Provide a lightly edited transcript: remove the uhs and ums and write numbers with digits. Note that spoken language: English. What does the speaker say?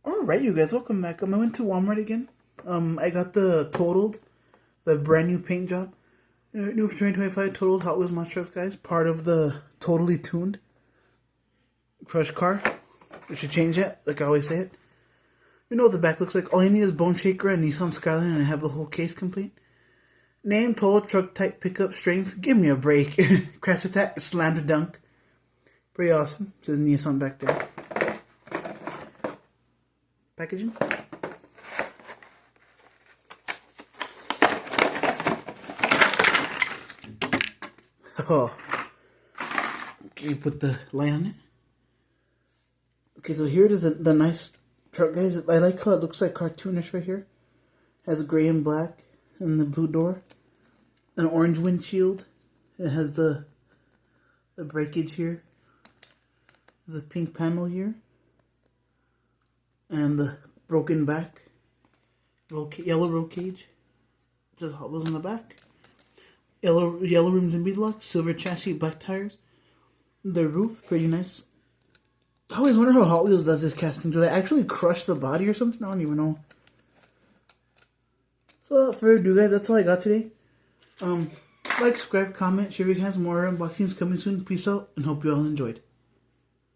Alright, you guys, welcome back. I went to Walmart again. I got the Totaled, the brand new paint job. New for 2025 Totaled Hot Wheels Monster Trucks, guys. Part of the Totally Tuned Crush car. We should change that, like I always say it. You know what the back looks like. All you need is Bone Shaker and Nissan Skyline, and I have the whole case complete. Name, total, truck type, pickup, strength. Give me a break. Crash attack, slam to dunk. Pretty awesome. It says Nissan back there. Packaging. Oh. Okay, put the light on it. Okay, so here it is, the nice truck, guys. I like how it looks like cartoonish right here. Has gray and black and the blue door. An orange windshield. It has the breakage here. There's a pink panel here. And the broken back. Yellow roll cage. It says Hot Wheels on the back. Yellow rims and beadlocks. Silver chassis, black tires. The roof, pretty nice. I always wonder how Hot Wheels does this casting. Do they actually crush the body or something? I don't even know. So without further ado, guys, that's all I got today. Like, subscribe, comment, share your hands, more unboxings coming soon. Peace out, and hope you all enjoyed.